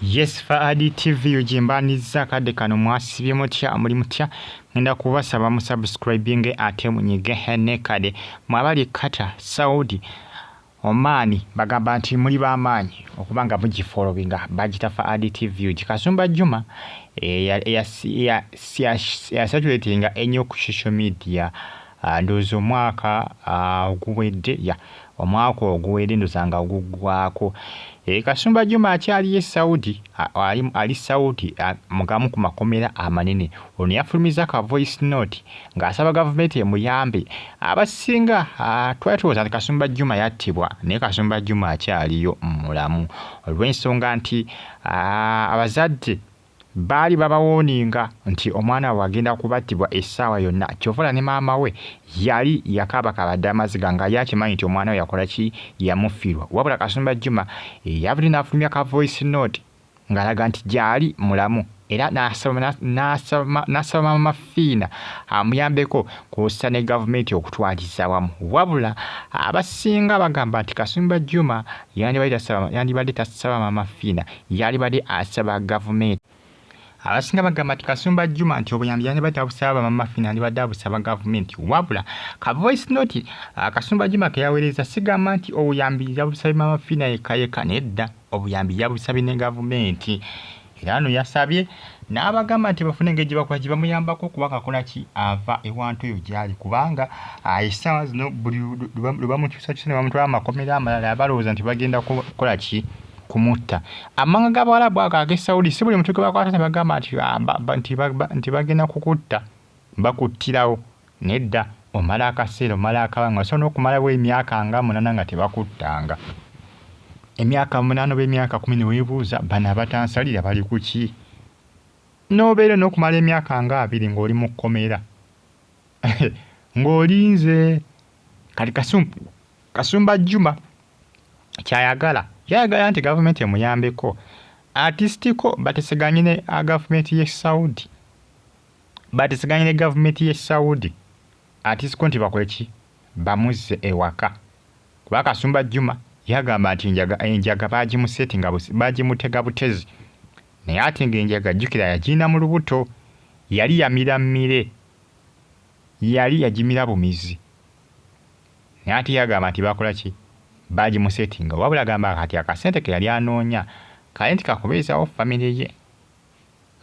Yes, Faadi TV ujimbaniza kade kano mwasibye mutya muri mutya ngenda kubasaba mu subscribing ate munyige hene kade mwabali kata Saudi Omani bagamba nti muri bamanyi okubanga mugifollowinga bagita Faadi TV Kasumba Juma ya saturatinga enyo ku social media ndozo mwaka oguwedde ya omwaka oguwedde ndozanga ogugwako Kasumba Juma akyali Saudi ali Saudi mugamu ku makomera amanene ono yafulumiza ka voice note ng'asaba government emuyambe abasinga twatooza nti Kasumba Juma yattibwa naye Kasumba Juma akyaliyo mulamu olw'ensonga nti abazadde bali babawoninga nti omwana wagenda kubattibwa essaawa yonna kyovula ne maama we yali yakabakabadde amaziga nga yakimanyi nti omwana we yakola ki yamufirwa wabula Kasumba Juma yabuli n'afulumya ka voice note ng'alaga nti gyali mulamu era n'asaba Maama Fiina amuyambeko kussa ne gavumenti okutwaliza wamu wabula abasinga bagamba nti Kasumba Juma yandibadde tasaba Maama Fiina yalibadde asaba gavumenti abasinga bagamba nti Kasumba Juma nti obuyambi yandibadde abusaba Maama Fiina yandibadde abusaba gavumenti wabula ka voice note Kasumba Juma ke yaweereza sigamba nti obuyambi yabusabye Maama Fiina yekka nedda obuyambi yabusabye ne gavumenti era ano yasabye n'abagamba nti bafune engeri gye bamuyambako okuba kakola ki ava ewantu eyo gyali kubanga essaawa zino buli lwebamukyusakyusa ne bamutwala amakomera amalala abalowooza nti bagenda kukola ki kumutta amanga g'Abawarabu ago ag'e Saudi si buli muntu gwe bakwata ne bagamba nti bagenda kukutta bakuttirawo nedda omala akaseera omala akabanga osobola n'okumalawo emyaka nga 8 nga tebakuttanga emyaka 8 oba emyaka 10 ne weebuuza bano abatansalira bali ku ki n'obeera n'okumala emyaka nga 2 ng'oli mu kkomera ng'olinze kati Kasumba Juma kyayagala nti gavumenti emuyambeko artistiko batesiganye ne gavumenti ye Saudi batesiganye ne gavumenti ye Saudi artistiko nti bakole ki bamuzze ewaka kuba Kasumba Juma yagamba nti enjaga bagimusetinga bagimutega butezi naye ate ng'enjaga jjukira yagirina mu lubuto yali yamira mmire yali yagimira bumizi naye ate yagamba nti bakola ki bagimusetinga wabula gamba kati akasente ke yali anoonya kale nti kakubeezawo famire ye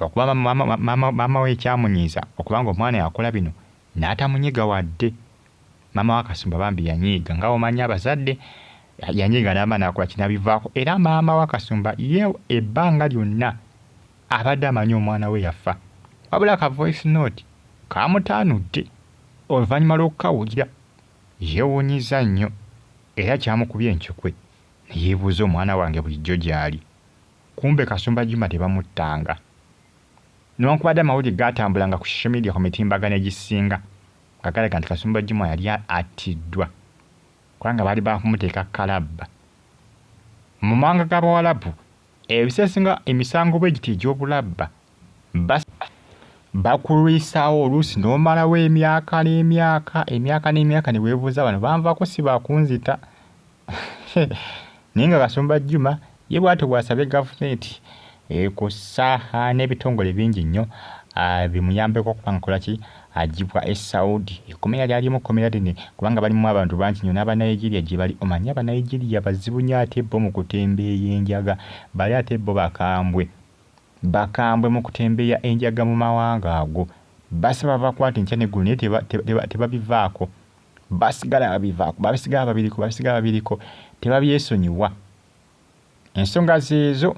okuba maama we ekyamunyiiza okubanga omwana yakola bino n'atamunyiga wadde maama wa Kasumba bambi yanyiiga nga omanyi abazadde yanyiiga n'aba nakola kinabivaako era maama wa Kasumba ye ebbanga lyonna abadde amanyi omwana we yafa wabula ka voice note kamutaanudde oluvannyuma lw'okukawulira yeewuunyiza nnyo era kyamukubye enkyukwe ne yeebuuza omwana wange bulijjo gy'ali kumbe Kasumba Juma tebamuttanga newankubadde amawulire gaatambulanga ku social media ku mitimbagano egisinga nga galaga nti Kasumba Juma yali attiddwa kubanga baali bakumuteeka kalabba mu mawanga g'Abawarabu ebiseesinga emisango bwe giti egy'obulabba bakulwisaawo oluusi n'omalawo emyaka n'emyaka ne weebuuza bano banvaako si bakunzita naye nga Kasumba Juma ye bw'atyo bw'asabye gavumenti kussa n'ebitongole bingi nnyo bimuyambeko okuba nkola ki agibwa Saudi ekkomera lyalimu kkomera line kubanga balimu abantu bangi nnyo n'Abanigeria gye bali omanyi Abanigeria bazibu nnyo ate bo mu kutembeeya enjaga bali ate bo bakambwe mu kutembeeya enjaga mu mawanga ago basaba bakwata enkya n'eggulu naye tebabivaako basigala babiriko tebabyesonyiwa ensonga zeezo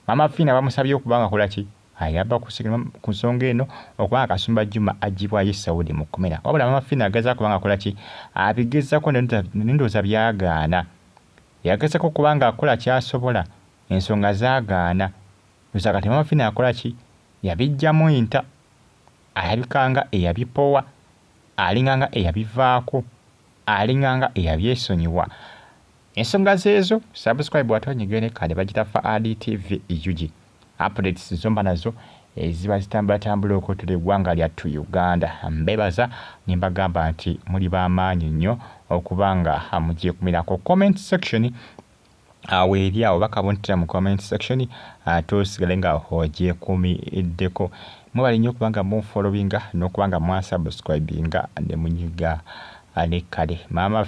Maama Fiina bamusabye okubanga kola ki ayamba ku nsonga eno okubanga Kasumba Juma agibwayo Saudi mu kkomera wabula Maama Fiina agezaako kubanga akola ki abigezako nendooza byagaana yagezako kubanga akola kyasobola ensonga zaagaana ndooza kati Maama Fiina akola ki yabijjamu enta ayabikanga eyabipowa alinganga eyabivaako alinganga eyabyesonyiwa ensonga zeezo subscribe watonyigene kale bagita Faadi TV UG updates zomba nazo eziba zitambula okutula eggwanga lyattu Uganda mbebaza nimbagamba nti muli b'amaanyi nnyo okubanga mugiye kumirako comment section eri awo bakabontera mu comment section tosigale nga ogyekuumiddeko. Mwebale nnyo okubanga munfollowinga n'okubanga mwasubscribinga ne munyiga ne kale. Maama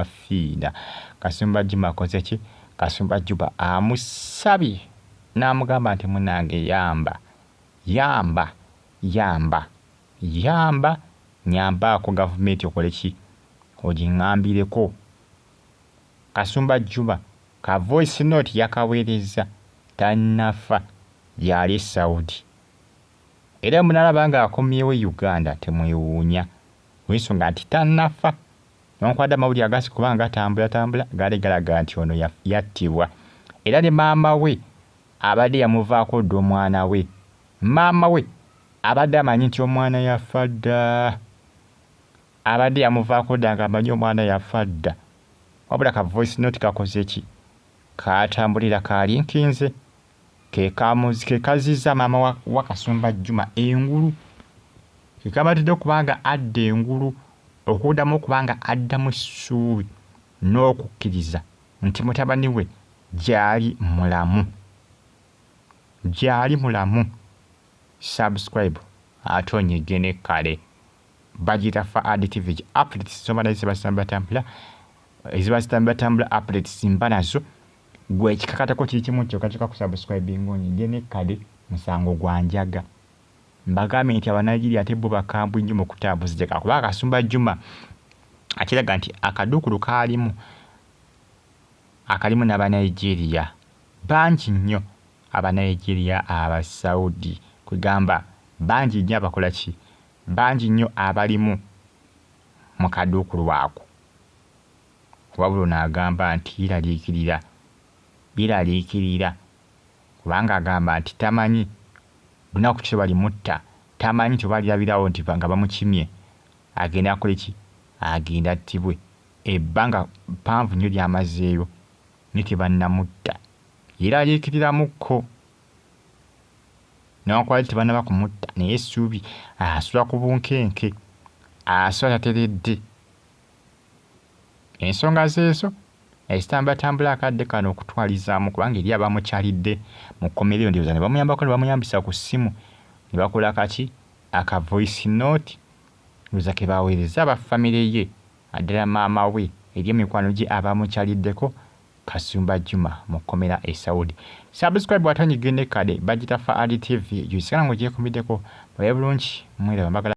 Fiina Kasumba Juma akoze ki? Kasumba Juma amusabye n'amugamba nti munange nyambaako gavumenti okole ki? Ogiŋŋambireko. Kasumba Juma ka voice note yakaweereza tannafa yali Saudi. Era munalaba nga akomyewo Uganda temwewuunya olw'ensonga nti tannafa. Nonkwada amawulire agasi kubanga atambula gaali galaga nti ono yattibwa. Era ne maama we abadde yamuvaako dda omwana we. Maama we abadde amanyi nti omwana yafa dda. Abadde yamuvaako dda ng'amanyi omwana yafa dda. Wabula ka voice note kakoze ki? Katambulira kalinkinze. Ke kaziza maama wa Kasumba Juma engulu. Ke kabatidde okubanga adda engulu. Okuddamu okubanga addamu essuubi n'okukkiriza nti mutabani we gyali mulamu. Subscribe ate onyige ne kale. Bagita Faadi TV updates zomala ezibasitambula updates mba nazo. Gwe ekikakatako kiri kimu kyokka kusubscribing onyige ne kale musango gwanjaga. Mbagambye nti Abanigeria ate bo bakambwe nnyo mu kutambuza kuba Kasumba Juma akiraga nti akaduukulu kalimu n'Abanigeria bangi nnyo. Abanigeria Abasaudi kugamba bangi nnyo abakola ki? Bangi nnyo abalimu mu kaduukulu ako. Wabula n'agamba nti biraliikirira kubanga agamba nti tamanyi lunaku kye balimutta, tamanyi tebalirabirawo nti nga bamukimye agenda akole ki? Agenda attibwe. Ebbanga ppanvu nnyo lyamazeeyo ne tebannamutta. Yeraliikiriramukko n'akola tebannaba kumutta naye essuubi asula ku bunkenke, asula tateredde. Ensonga zeezo ezitambulatambula akadde kano okutwalizaamu kubanga eri abamukyalidde mu kkomera ndowooza ne bamuyambako ne bamuyambisa ku ssimu ne bakola kaki? Aka voice note ndowooza ke baweereza abafamire ye addala maama we eri emikwano gye abamukyaliddeko Kasumba Juma mu kkomera e Saudi. Subscribe ate onyige ne kale. Bagita Faadi TV yoyisigala ng'ogyekuumiddeko. Babe bulungi mweraba mbagala.